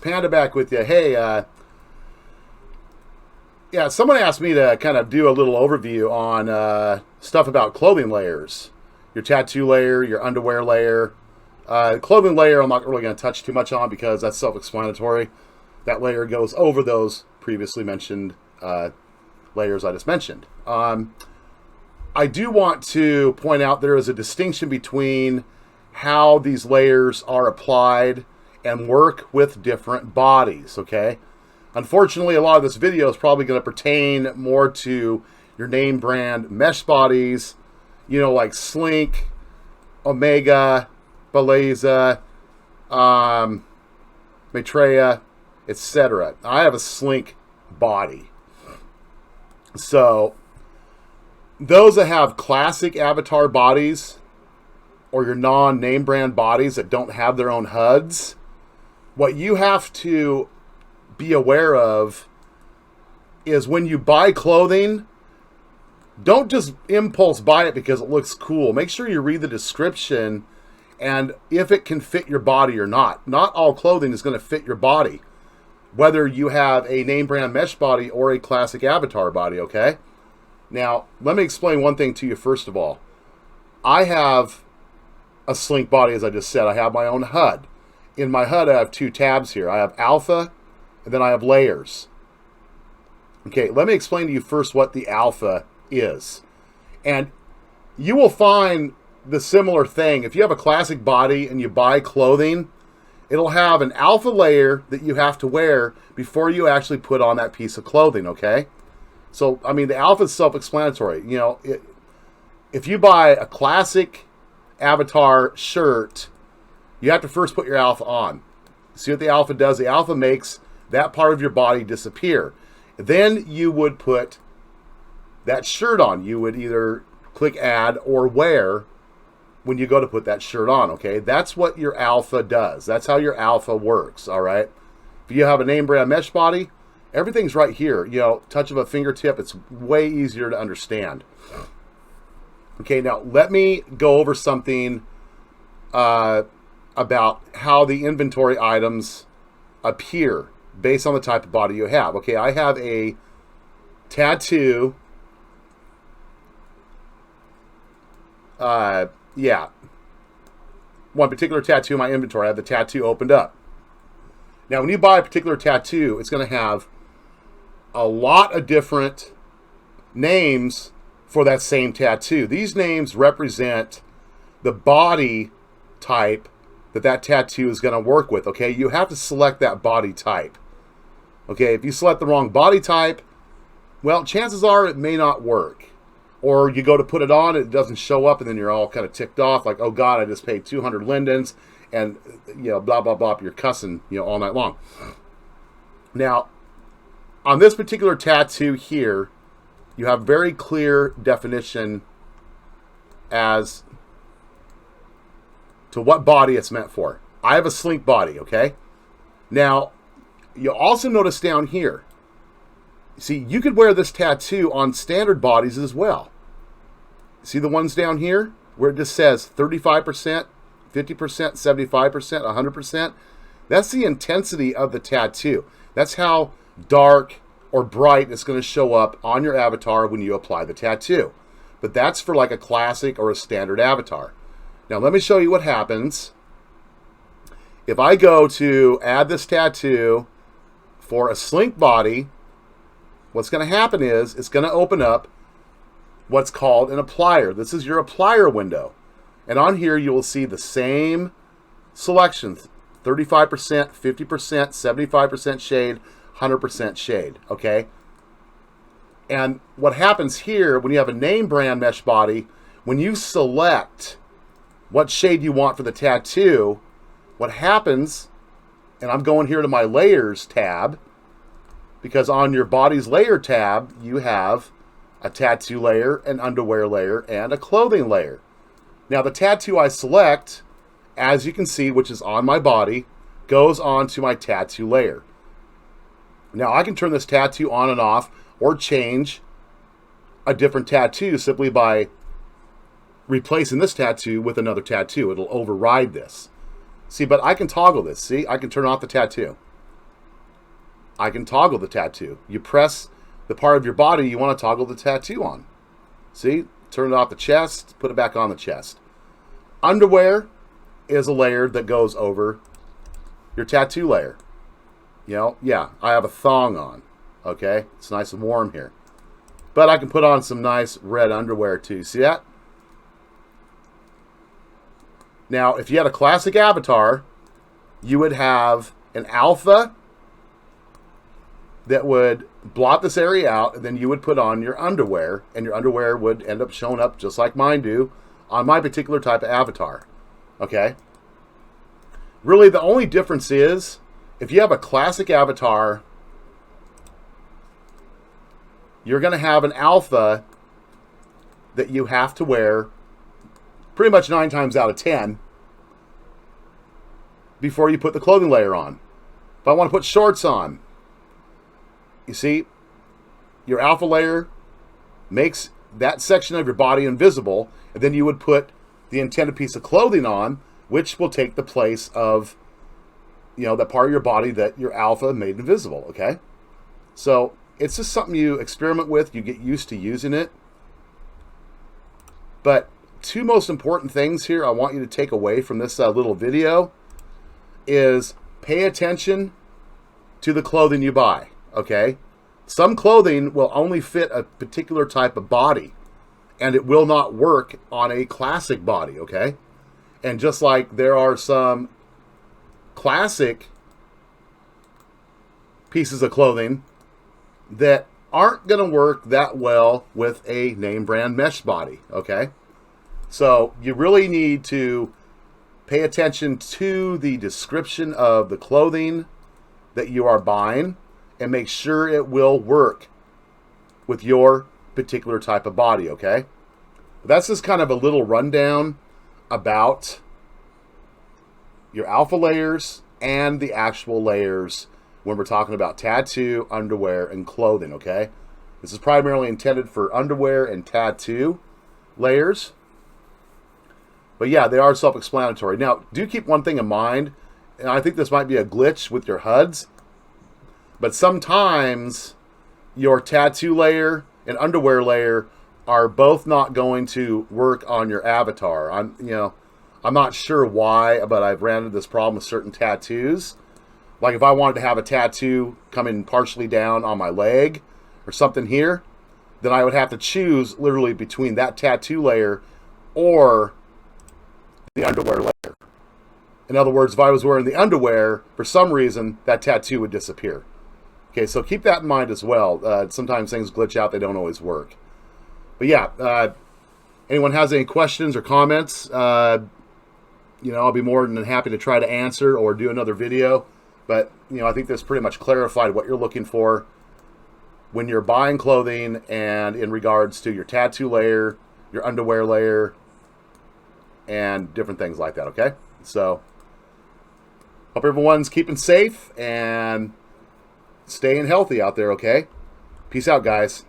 Panda back with you. Hey, yeah, someone asked me to kind of do a little overview on stuff about clothing layers. Your tattoo layer, your underwear layer. Clothing layer I'm not really going to touch too much on because that's self-explanatory. That layer goes over those previously mentioned layers I just mentioned. I do want to point out there is a distinction between how these layers are applied and work with different bodies, okay? Unfortunately, a lot of this video is probably going to pertain more to your name brand mesh bodies, you know, like Slink, Omega, Beleza, Maitreya, etc. I have a Slink body. So, those that have classic avatar bodies or your non-name brand bodies that don't have their own HUDs, what you have to be aware of is when you buy clothing, don't just impulse buy it because it looks cool. Make sure you read the description and if it can fit your body or not. Not all clothing is going to fit your body, whether you have a name brand mesh body or a classic avatar body, okay? Now, let me explain one thing to you first of all. I have a Slink body, as I just said. I have my own HUD. In my HUD, I have two tabs here. I have alpha, and then I have layers. Okay, let me explain to you first what the alpha is. And you will find the similar thing. If you have a classic body and you buy clothing, it'll have an alpha layer that you have to wear before you actually put on that piece of clothing, okay? So, I mean, the alpha is self-explanatory. You know, if you buy a classic avatar shirt, you have to first put your alpha on. See what the alpha does? The alpha makes that part of your body disappear. Then you would put that shirt on. You would either click add or wear when you go to put that shirt on, okay? That's what your alpha does. That's how your alpha works, all right? If you have a name brand mesh body, everything's right here. You know, touch of a fingertip, it's way easier to understand. Okay, now let me go over something about how the inventory items appear based on the type of body you have. Okay, I have a tattoo. Yeah. One particular tattoo in my inventory. I have the tattoo opened up. Now, when you buy a particular tattoo, it's going to have a lot of different names for that same tattoo. These names represent the body type that tattoo is going to work with, okay? You have to select that body type. Okay, if you select the wrong body type, well, chances are it may not work. Or you go to put it on, it doesn't show up, and then you're all kind of ticked off, like, oh God, I just paid 200 lindens, and, you know, blah, blah, blah, you're cussing, you know, all night long. Now, on this particular tattoo here, you have very clear definition as to what body it's meant for. I have a Slink body, okay? Now, you'll also notice down here, see, you could wear this tattoo on standard bodies as well. See the ones down here where it just says 35%, 50%, 75%, 100%? That's the intensity of the tattoo. That's how dark or bright it's going to show up on your avatar when you apply the tattoo. But that's for like a classic or a standard avatar. Now let me show you what happens if I go to add this tattoo for a Slink body. What's going to happen is it's going to open up what's called an applier. This is your applier window. And on here you will see the same selections, 35%, 50%, 75% shade, 100% shade, okay? And what happens here when you have a name brand mesh body, when you select what shade you want for the tattoo, what happens, and I'm going here to my layers tab, because on your body's layer tab, you have a tattoo layer, an underwear layer, and a clothing layer. Now the tattoo I select, as you can see, which is on my body, goes onto my tattoo layer. Now I can turn this tattoo on and off or change a different tattoo simply by replacing this tattoo with another tattoo. It'll override this. See, but I can toggle this. See, I can turn off the tattoo. I can toggle the tattoo. You press the part of your body you want to toggle the tattoo on. See? Turn it off the chest, put it back on the chest. Underwear is a layer that goes over your tattoo layer. You know, yeah, I have a thong on. Okay? It's nice and warm here. But I can put on some nice red underwear too. See that? Now, if you had a classic avatar, you would have an alpha that would blot this area out, and then you would put on your underwear, and your underwear would end up showing up just like mine do on my particular type of avatar. Okay? Really, the only difference is, if you have a classic avatar, you're going to have an alpha that you have to wear pretty much 9 times out of 10 before you put the clothing layer on. If I want to put shorts on, you see, your alpha layer makes that section of your body invisible, and then you would put the intended piece of clothing on, which will take the place of, you know, that part of your body that your alpha made invisible, okay? So it's just something you experiment with, you get used to using it. But 2 most important things here I want you to take away from this little video is pay attention to the clothing you buy, okay? Some clothing will only fit a particular type of body, and it will not work on a classic body, okay? And just like there are some classic pieces of clothing that aren't going to work that well with a name brand mesh body, okay? So you really need to pay attention to the description of the clothing that you are buying and make sure it will work with your particular type of body, okay? But that's just kind of a little rundown about your alpha layers and the actual layers when we're talking about tattoo, underwear, and clothing, okay? This is primarily intended for underwear and tattoo layers. But yeah, they are self-explanatory. Now, do keep one thing in mind, and I think this might be a glitch with your HUDs, but sometimes your tattoo layer and underwear layer are both not going to work on your avatar. I'm not sure why, but I've ran into this problem with certain tattoos. Like if I wanted to have a tattoo coming partially down on my leg or something here, then I would have to choose literally between that tattoo layer or the underwear layer. In other words, if I was wearing the underwear, for some reason, that tattoo would disappear. Okay, so keep that in mind as well. Sometimes things glitch out, they don't always work. But yeah, anyone has any questions or comments, I'll be more than happy to try to answer or do another video. But, I think this pretty much clarified what you're looking for when you're buying clothing and in regards to your tattoo layer, your underwear layer, and different things like that, okay? So, hope everyone's keeping safe and staying healthy out there, okay? Peace out, guys.